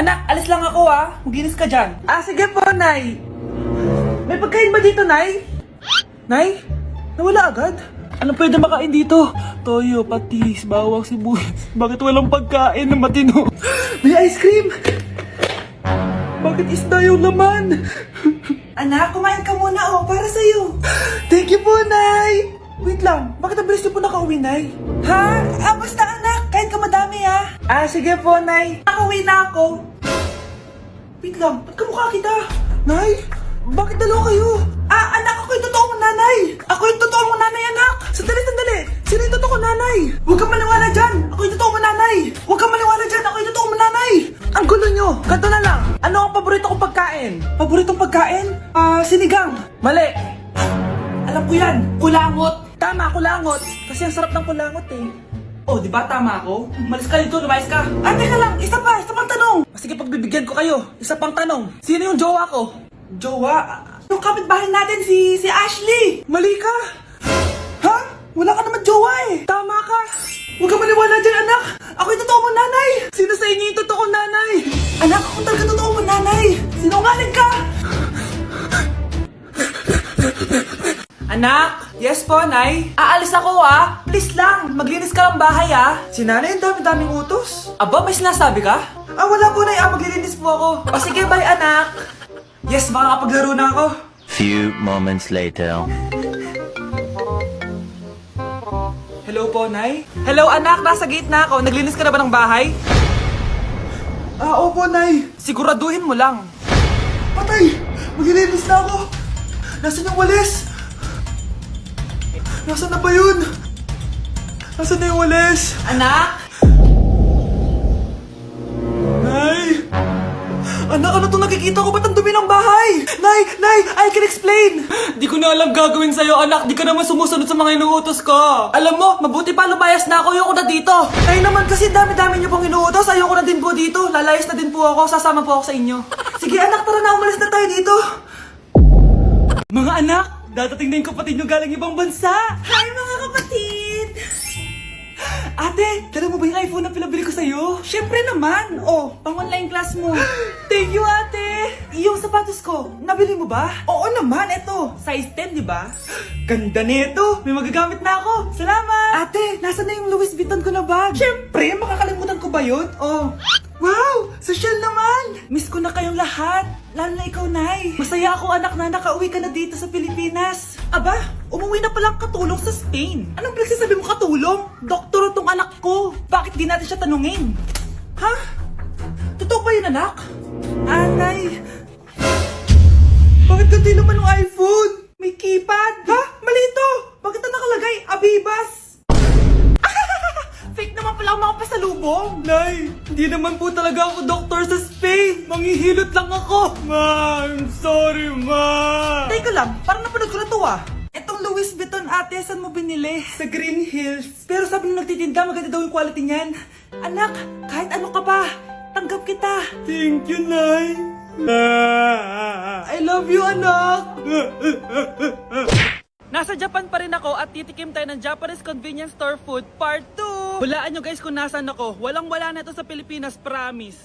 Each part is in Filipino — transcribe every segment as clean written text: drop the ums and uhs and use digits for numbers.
Anak, alis lang ako Maginis ka dyan. Sige po, Nay. May pagkain ba dito, Nay? Nay? Nawala agad? Anong pwede makain dito? Toyo, patis, bawang, sibuyas. Bakit walang pagkain na matino? May ice cream! Bakit isda yung laman? Anak, kumain ka muna para sa'yo. Thank you po, Nay! Wait lang, bakit ang bilis niyo po nakauwi, Nay? Basta anak, kain ka madami sige po, Nay. Nakauwi na ako. Wait lang, ba't kamukha kita? Nay, bakit dalawa kayo? Anak, ako yung totoo mong nanay. Ako yung totoo mong nanay, anak. Sandali. Sino yung totoo mong nanay? Huwag kang maniwala dyan. Ako yung totoo mong nanay. Huwag kang maniwala dyan. Ako yung totoo mong nanay. Ang gulo nyo. Ganto na lang. Ano ang paborito kong pagkain? Paboritong pagkain? Sinigang. Mali. Alam ko yan. Kulangot. Tama, kulangot. Kasi ang sarap ng kulangot di ba tama ako? Malis ka dito, lumayas ka. Teka lang. Isa pang tanong. Sige, pagbibigyan ko kayo. Isa pang tanong. Sino yung jowa ko? Jowa? Yung kapitbahay natin, si Ashley! Mali ka! Wala ka naman jowa Tama ka! Huwag ka maniwala dyan, anak! Ako yung totoo mong nanay! Sino sa inyo yung totoo nanay? Anak, ako talaga totoo mong nanay! Sinungaling ka! Anak! Yes po, Nay? Aalis ako Please lang, maglinis ka ng bahay Si nanay, ang dami-daming utos. Aba, may sinasabi ka? Wala po, Nay. Maglilinis po ako. Sige, bye, anak. Yes, makakapaglaro na ako. Few moments later. Hello po, Nay? Hello, anak. Nasa gate na ako. Naglinis ka na ba ng bahay? Opo, Nay. Siguraduhin mo lang. Patay! Maglilinis na ako. Nasaan yung walis? Nasaan na ba yun? Nasaan na yung walis? Anak? Nay! Anak, ano itong nakikita ko? Ba't ang dumi ng bahay? Nay! I can explain! Di ko na alam gagawin sa'yo, anak. Di ka naman sumusunod sa mga inuutos ko. Alam mo, mabuti pa lumayas na ako. Ayoko na dito. Nay naman kasi dami-dami niyo pong inuutos. Ayoko na din po dito. Lalayas na din po ako. Sasama po ako sa inyo. Sige anak, tara na. Umalis na tayo dito. Mga anak, dadating na yung kapatid nyo galing ibang bansa. Hi mga kapatid! Ate, dala mo ba yung iPhone na pinabili ko sa'yo? Syempre naman. Pang online class mo. Thank you, ate. Yung sapatos ko, nabili mo ba? Oo naman, eto. Size 10, di ba? Ganda nito. May magagamit na ako. Salamat. Ate, nasa na yung Louis Vuitton ko na bag? Syempre, makakalimutan ko ba yun? Wow! Social naman! Miss ko na kayong lahat. Lalo na ikaw, Nay. Masaya ako, anak, na nakauwi ka na dito sa Pilipinas. Aba, umuwi na palang katulong sa Spain. Anong pinagsasabi mo katulong? Doktor tong anak ko. Bakit di natin siya tanungin? Totoo ba yun, anak? Nay. Bakit ganti naman yung iPhone? May keypad. Mali ito. Bakit na nakalagay? Abibas. Fake naman pala ang mga pasalubong. Nay, hindi naman po talaga ako doktor sa Spain. Manghihilot lang ako. Ma, I'm sorry, ma. Teka lang, parang napanood ko na to Etong Louis Vuitton, ate, saan mo binili? Sa Green Hills. Pero sabi nung nagtitinda, maganda daw yung quality niyan. Anak, kahit ano ka pa, tanggap kita. Thank you, Nay. I love you, anak. Nasa Japan pa rin ako at titikim tayo ng Japanese convenience store food part 2. Hulaan nyo guys kung nasaan ako. Walang-wala na ito sa Pilipinas, promise.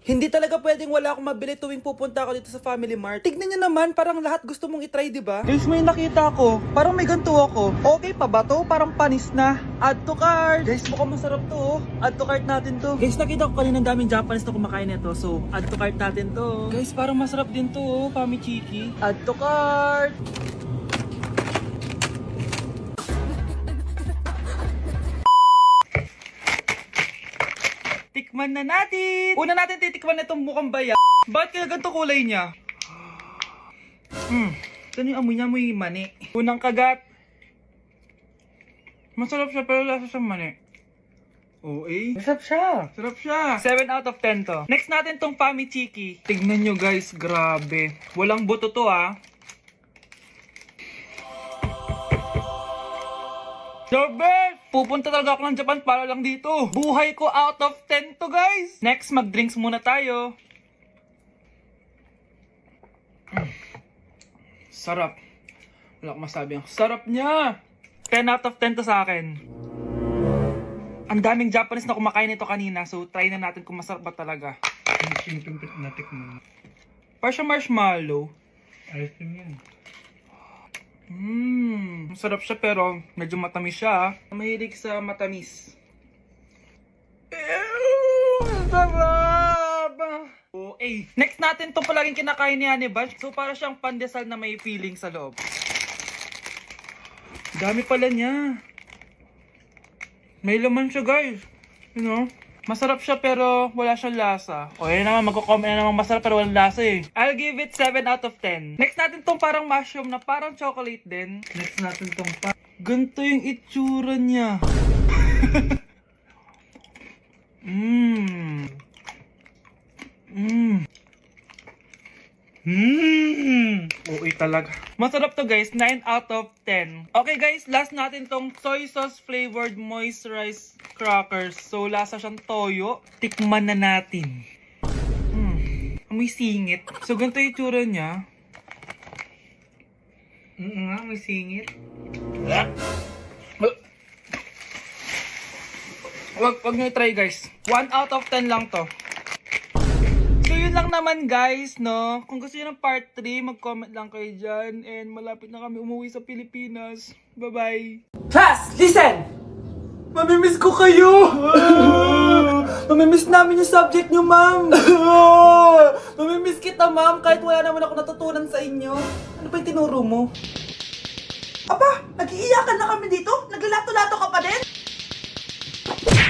Hindi talaga pwedeng wala akong mabili tuwing pupunta ako dito sa Family Mart. Tignan nyo naman, parang lahat gusto mong itry, di ba? Guys, may nakita ako. Parang may ganito ako. Okay pa ba to? Parang panis na. Add to cart. Guys, mukhang masarap to. Add to cart natin to. Guys, nakita ko kanina daming Japanese na kumakain nito. So, add to cart natin to. Guys, parang masarap din to, Pamichiki. Add to cart. Tikman na natin! Una natin titikman itong mukhang baya. Bakit kaya ganito kulay niya? Ito yung amoy niya, amoy mani. Unang kagat. Masarap siya pero lasa sa mani. Masarap siya. Sarap siya. 7 out of 10 to. Next natin tong Pamichiki. Tignan nyo guys, grabe. Walang buto to The best! Pupunta talaga ako ng Japan para lang dito. Buhay ko out of 10 to guys. Next, mag-drinks muna tayo. Sarap. Wala akong masabi. Ang sarap niya. 10 out of 10 to sa akin. Ang daming Japanese na kumakain nito kanina. So, try na natin kung masarap ba talaga. Yung simpleng natik mo. Para siya marshmallow. Ice cream yan. Masarap siya pero medyo matamis siya. Mahilig sa matamis. Sarap! Oh, next natin to palaging kinakain ni Honey Bunch. So para siyang pandesal na may feeling sa loob. Dami pala niya. May laman siya guys. You know? Masarap siya pero wala siyang lasa. O yun naman, magko-comment na naman masarap pero walang lasa eh. I'll give it 7 out of 10. Next natin tong parang mushroom na parang chocolate din. Next natin tong Ganito yung itsura niya. Okay talaga. Masarap to guys, 9 out of 10. Okay guys, last natin tong soy sauce flavored moisturized crackers. So lasa siyang toyo. Tikman na natin. Amoy singit. So ganito yung itsura niya. nga, may singit. Wag nyo try guys. 1 out of 10 lang to. So yun lang naman guys, no? Kung gusto nyo ng part 3, mag-comment lang kayo dyan. And malapit na kami umuwi sa Pilipinas. Bye-bye! Class, listen! Mamimiss ko kayo! Mamimiss namin yung subject nyo, ma'am! Mamimiss kita, ma'am, kahit wala naman ako natutunan sa inyo. Ano pa yung tinuro mo? Aba, nag-iiyakan na kami dito? Naglalato-lato ka pa din?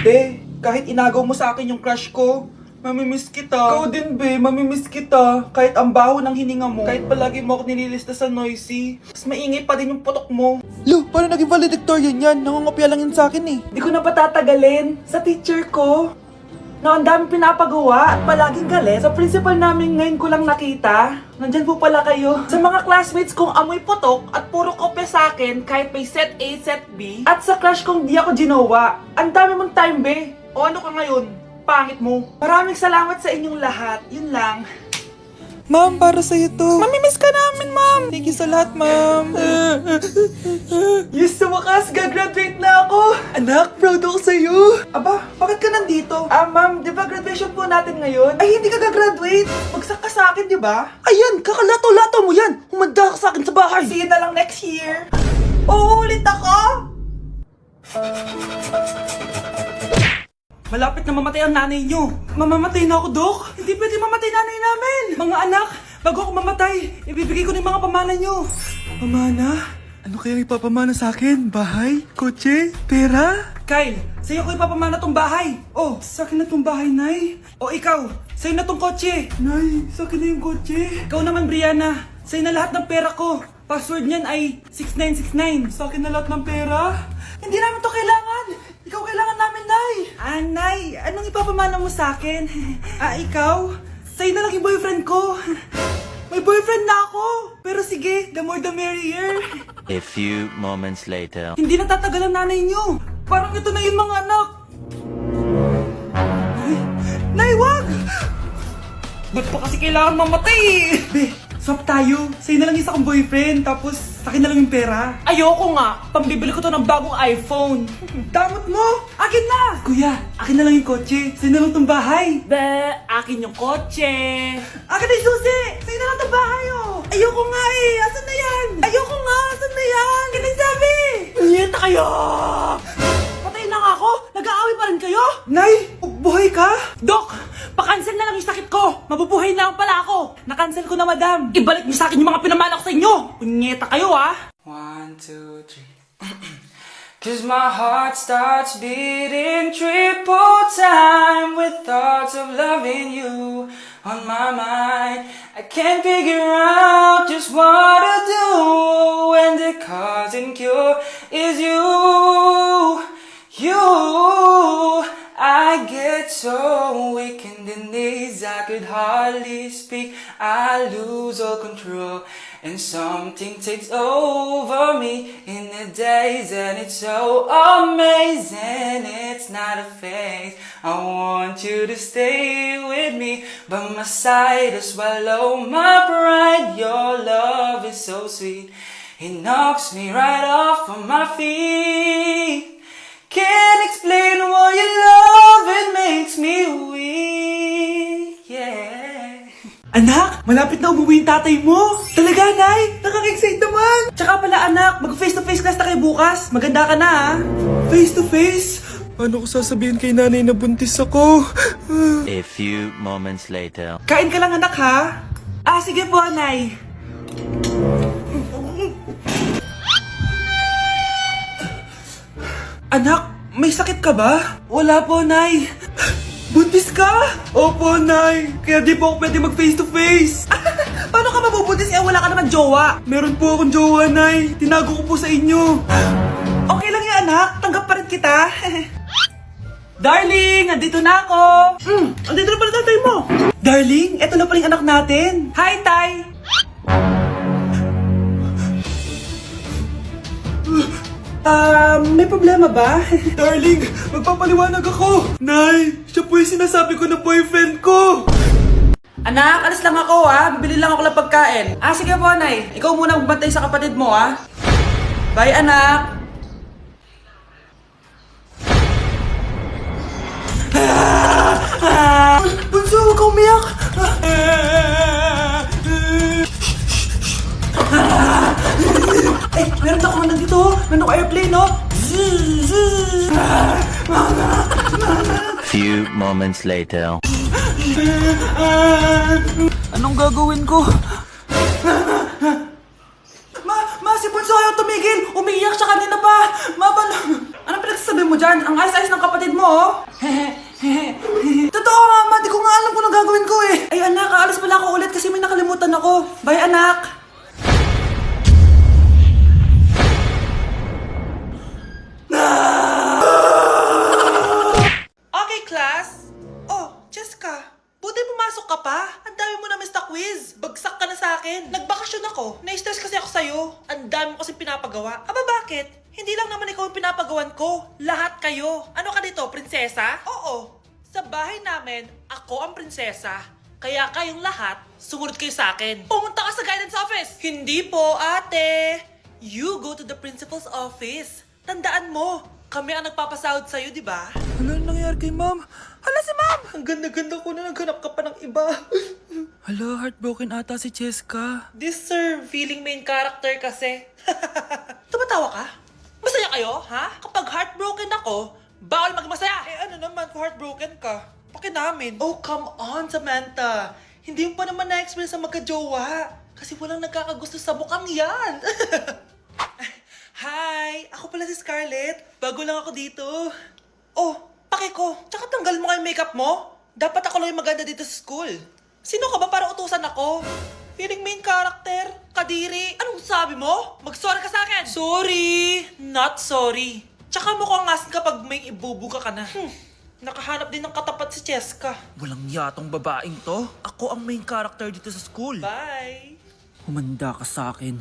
Be, kahit inagaw mo sa akin yung crush ko, mamimiss kita. Ikaw din, be, mamimiss kita. Kahit ang baho ng hininga mo. Kahit palagi mo ako nililista sa noisy. Mas maingay pa din yung putok mo. Lo, paano naging valedictorian yan? Nangungopia lang yun sa akin eh. Di ko na patatagalin sa teacher ko na ang dami pinapagawa at palaging galit. Sa principal namin ngayon ko lang nakita. Nandyan po pala kayo. Sa mga classmates kong amoy putok at puro kopya sa akin kahit may set A, set B. At sa crush kong di ako ginawa. Ang dami mong time, be. O ano ka ngayon? Pangit mo. Maraming salamat sa inyong lahat. Yun lang. Ma'am, para sa'yo to. Mamimiss ka namin, ma'am. Thank you sa lahat, ma'am. Yes, sa wakas, gagraduate na ako! Anak, proud ako sa'yo! Aba, bakit ka nandito? Ma'am, di ba graduation po natin ngayon? Ay, hindi ka gagraduate! Bagsak ka sa akin, di ba? Ayan, kakalato-lato mo yan. Humanda ka sa akin sa bahay. See you na lang next year! Uulit ako! Malapit na mamatay ang nanay nyo. Mamamatay na ako, Dok. Hindi pwede mamatay nanay namin. Mga anak, bago ako mamatay, ibibigay ko na yung mga pamana nyo. Pamana? Ano kaya ipapamana sa akin? Bahay? Kotse? Pera? Kyle, sa'yo ko ipapamana tong bahay. Oh, sa akin na tong bahay, Nay. O ikaw, sa'yo na tong kotse. Nay, sa akin na yung kotse. Ikaw naman, Brianna, sa'yo na lahat ng pera ko. Password niyan ay 6969. Sa akin na lahat ng pera. Hindi namin to kailangan. Ikaw kailangan namin, Nay. Nay, anong ipapamana mo sa akin? Ikaw? Sa'yo na lang yung boyfriend ko. May boyfriend na ako. Pero sige, the more the merrier. A few moments later. Hindi natatagal ang nanay niyo. Parang ito na yung mga anak. Nay, wag! Ba't pa kasi kailangan mamatay? Be, swap tayo. Sa'yo na lang isa kong boyfriend, tapos sa akin na lang yung pera. Ayoko nga. Pambibili ko to ng bagong iPhone. Damot mo! Akin na! Kuya, akin na lang yung kotse. Sa'yo na lang tong bahay. Be, akin yung kotse. Akin na yung susi! Sa'yo na lang tong bahay, oh! Ayoko nga eh! Asan na yan? Ayoko nga! Asan na yan? Akin na yung sabi! Niyeta kayo! Patay na nga ako! Nag-aaway pa rin kayo? Nay! Buhay ka? Dok! Pa-cancel na lang yung sakit ko! Mabubuhay na lang pala ako! Na-cancel ko na, madam! Ibalik niyo sa akin yung mga pinamala ko sa inyo! Punyeta kayo, ah! 1, 2, 3. Cause my heart starts beating triple time with thoughts of loving you on my mind. I can't figure out just what to do when the cause and cure is you. I get so weak in the knees, I could hardly speak. I lose all control, and something takes over me in the days, and it's so amazing. It's not a phase. I want you to stay with me by my side to swallow my pride. Your love is so sweet, it knocks me right off of my feet. Can't explain why your love, it makes me weak, yeah. Anak, malapit na umuwi yung tatay mo. Talaga, Nay? Nakaka-excite naman. Tsaka pala, anak, mag-face-to-face class na kayo bukas. Maganda ka na, ha? Face-to-face? Paano ko sasabihin kay nanay na buntis ako? A few moments later. Kain ka lang, anak, ha? Sige po, Nay. Anak, may sakit ka ba? Wala po, Nay. Buntis ka? Opo, Nay. Kaya di po ako pwede mag-face-to-face. Paano ka mabubuntis? Wala ka naman jowa. Meron po akong jowa, Nay. Tinago ko po sa inyo. Okay lang yan, anak. Tanggap pa rin kita. Darling, nandito na ako. Andito na pala tatay mo. Darling, eto na pala yung anak natin. Hi, Tay. May problema ba? Darling, magpapaliwanag ako. Nay, siya po yung sinasabi ko na boyfriend ko. Anak, alis lang ako, ha? Bibili lang ako ng pagkain. Sige po, Nay. Ikaw muna magbantay sa kapatid mo, ha? Bye, anak. Bunso, huwag ka umiyak. Meron ako nandito. Meron ako airplane, no? Few moments later. Anong gagawin ko? Si Bunso ayaw tumigil. Umiiyak siya kanina pa. Anong pinagsasabi mo dyan? Ang ayos-ayos ng kapatid mo, oh. Totoo nga, Ma. Di ko nga alam kung anong gagawin ko, eh. Ay, anak, aalis pala ako ulit kasi may nakalimutan ako. Bye, anak. Okay, class. Oh, Jessica. Buti pumasok ka pa. Ang dami mo na miss na quiz. Bagsak ka na sa akin. Nagbakasyon ako. Na-stress kasi ako sa'yo. Ang dami mo kasi pinapagawa. Bakit? Hindi lang naman ikaw ang pinapagawan ko. Lahat kayo. Ano ka dito, prinsesa? Oo. Sa bahay namin, ako ang prinsesa. Kaya kayong lahat, sumunod kayo sa akin. Pumunta ka sa guidance office. Hindi po, ate. You go to the principal's office. Tandaan mo, kami ang nagpapasahod sa'yo, di ba? Ano nangyari kay ma'am? Hala si ma'am! Ang ganda-ganda ko na naghanap ka pa ng iba. Hala, heartbroken ata si Cheska. This sir, feeling main character kasi. Tumatawa ka? Masaya kayo, ha? Kapag heartbroken ako, bawal maging masaya. Ano naman kung heartbroken ka? Pakinamin. Oh, come on, Samantha. Hindi mo pa naman na-experience sa magka-jowa. Kasi walang nagkakagusto sa mukhang yan. Hi! Ako pala si Scarlett. Bago lang ako dito. Oh, pake ko. Tsaka tanggal mo nga yung makeup mo. Dapat ako lang yung maganda dito sa school. Sino ka ba para utusan ako? Feeling main character? Kadiri? Anong sabi mo? Mag-sorry ka sa akin! Sorry! Not sorry. Tsaka mukhang asin kapag may ibubuga ka na. Nakahanap din ng katapat si Cheska. Walang yatong babaeng to. Ako ang main character dito sa school. Bye! Humanda ka sa akin.